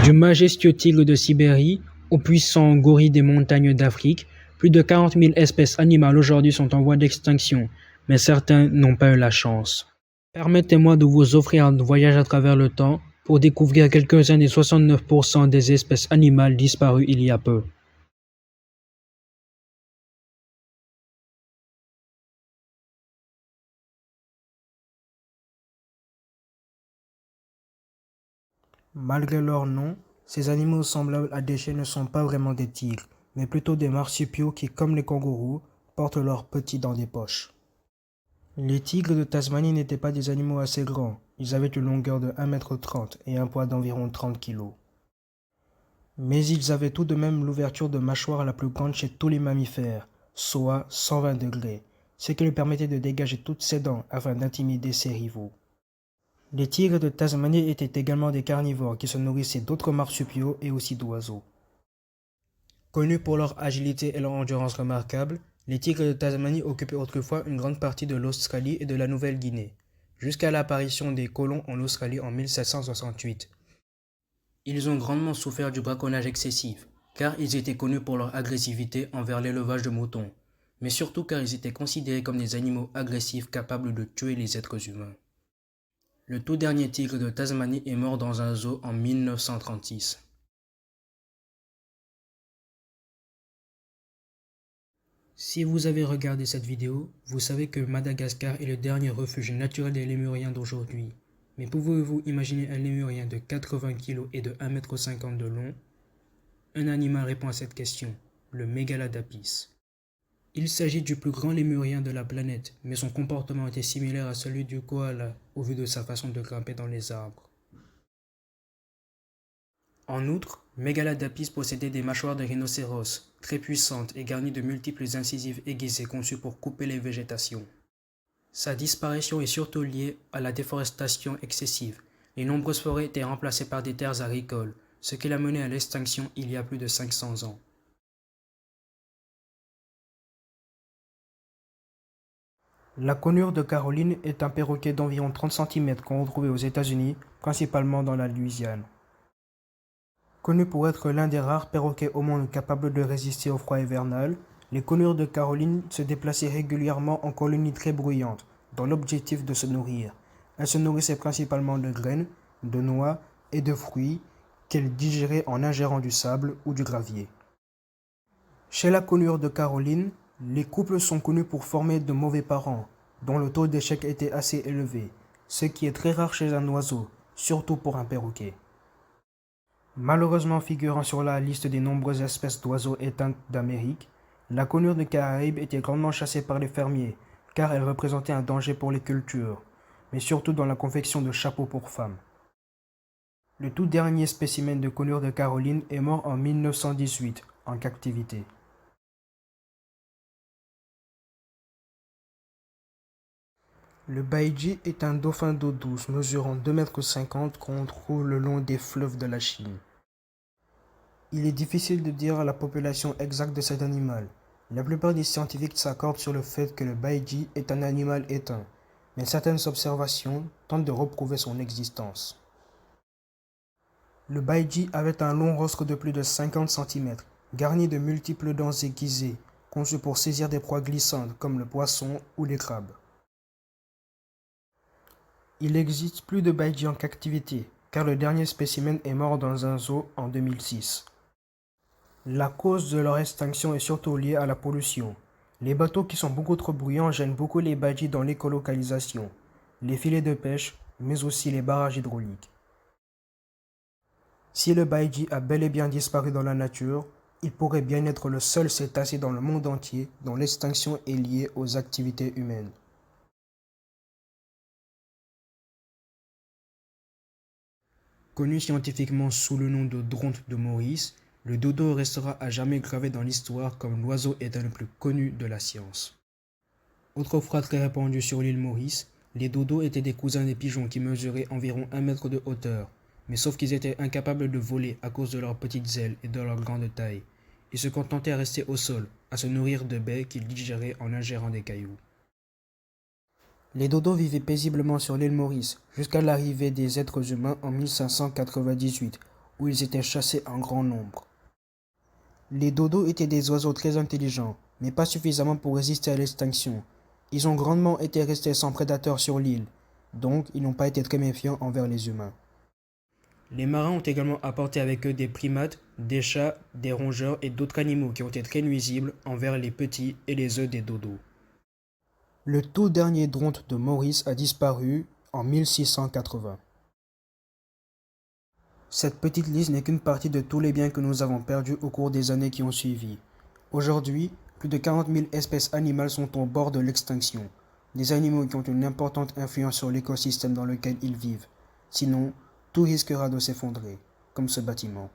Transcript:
Du majestueux tigre de Sibérie aux puissants gorilles des montagnes d'Afrique, plus de 40 000 espèces animales aujourd'hui sont en voie d'extinction, mais certains n'ont pas eu la chance. Permettez-moi de vous offrir un voyage à travers le temps pour découvrir quelques-uns des 69% des espèces animales disparues il y a peu. Malgré leur nom, ces animaux semblables à des chiens ne sont pas vraiment des tigres, mais plutôt des marsupiaux qui, comme les kangourous, portent leurs petits dans des poches. Les tigres de Tasmanie n'étaient pas des animaux assez grands, ils avaient une longueur de 1,30 m et un poids d'environ 30 kg. Mais ils avaient tout de même l'ouverture de mâchoire la plus grande chez tous les mammifères, soit 120 degrés, ce qui lui permettait de dégager toutes ses dents afin d'intimider ses rivaux. Les tigres de Tasmanie étaient également des carnivores qui se nourrissaient d'autres marsupiaux et aussi d'oiseaux. Connus pour leur agilité et leur endurance remarquables, les tigres de Tasmanie occupaient autrefois une grande partie de l'Australie et de la Nouvelle-Guinée, jusqu'à l'apparition des colons en Australie en 1768. Ils ont grandement souffert du braconnage excessif, car ils étaient connus pour leur agressivité envers l'élevage de moutons, mais surtout car ils étaient considérés comme des animaux agressifs capables de tuer les êtres humains. Le tout dernier tigre de Tasmanie est mort dans un zoo en 1936. Si vous avez regardé cette vidéo, vous savez que Madagascar est le dernier refuge naturel des lémuriens d'aujourd'hui. Mais pouvez-vous imaginer un lémurien de 80 kg et de 1,50 m de long? Un animal répond à cette question, le Mégaladapis. Il s'agit du plus grand lémurien de la planète, mais son comportement était similaire à celui du koala, au vu de sa façon de grimper dans les arbres. En outre, Mégaladapis possédait des mâchoires de rhinocéros, très puissantes et garnies de multiples incisives aiguisées conçues pour couper les végétations. Sa disparition est surtout liée à la déforestation excessive. Les nombreuses forêts étaient remplacées par des terres agricoles, ce qui l'a mené à l'extinction il y a plus de 500 ans. La conure de Caroline est un perroquet d'environ 30 cm qu'on retrouvait aux États-Unis, principalement dans la Louisiane. Connu pour être l'un des rares perroquets au monde capables de résister au froid hivernal, les conures de Caroline se déplaçaient régulièrement en colonies très bruyantes, dans l'objectif de se nourrir. Elles se nourrissaient principalement de graines, de noix et de fruits qu'elles digéraient en ingérant du sable ou du gravier. Chez la conure de Caroline, les couples sont connus pour former de mauvais parents, dont le taux d'échec était assez élevé, ce qui est très rare chez un oiseau, surtout pour un perroquet. Malheureusement figurant sur la liste des nombreuses espèces d'oiseaux éteintes d'Amérique, la conure des Caraïbes était grandement chassée par les fermiers, car elle représentait un danger pour les cultures, mais surtout dans la confection de chapeaux pour femmes. Le tout dernier spécimen de conure de Caroline est mort en 1918, en captivité. Le baïdji est un dauphin d'eau douce mesurant 2,50 m qu'on trouve le long des fleuves de la Chine. Il est difficile de dire la population exacte de cet animal. La plupart des scientifiques s'accordent sur le fait que le baïdji est un animal éteint, mais certaines observations tentent de reprouver son existence. Le baïdji avait un long rostre de plus de 50 cm, garni de multiples dents aiguisées, conçues pour saisir des proies glissantes comme le poisson ou les crabes. Il n'existe plus de baïdji en captivité, car le dernier spécimen est mort dans un zoo en 2006. La cause de leur extinction est surtout liée à la pollution. Les bateaux qui sont beaucoup trop bruyants gênent beaucoup les baïdjis dans l'écolocalisation, les filets de pêche, mais aussi les barrages hydrauliques. Si le baïdji a bel et bien disparu dans la nature, il pourrait bien être le seul cétacé dans le monde entier dont l'extinction est liée aux activités humaines. Connu scientifiquement sous le nom de dronte de Maurice, le dodo restera à jamais gravé dans l'histoire comme l'oiseau étant le plus connu de la science. Autrefois très répandu sur l'île Maurice, les dodos étaient des cousins des pigeons qui mesuraient environ 1 mètre de hauteur, mais sauf qu'ils étaient incapables de voler à cause de leurs petites ailes et de leur grande taille. Ils se contentaient à rester au sol, à se nourrir de baies qu'ils digéraient en ingérant des cailloux. Les dodos vivaient paisiblement sur l'île Maurice jusqu'à l'arrivée des êtres humains en 1598, où ils étaient chassés en grand nombre. Les dodos étaient des oiseaux très intelligents, mais pas suffisamment pour résister à l'extinction. Ils ont grandement été restés sans prédateurs sur l'île, donc ils n'ont pas été très méfiants envers les humains. Les marins ont également apporté avec eux des primates, des chats, des rongeurs et d'autres animaux qui ont été très nuisibles envers les petits et les œufs des dodos. Le tout dernier dronte de Maurice a disparu en 1680. Cette petite liste n'est qu'une partie de tous les biens que nous avons perdus au cours des années qui ont suivi. Aujourd'hui, plus de 40 000 espèces animales sont au bord de l'extinction, des animaux qui ont une importante influence sur l'écosystème dans lequel ils vivent. Sinon, tout risquera de s'effondrer, comme ce bâtiment.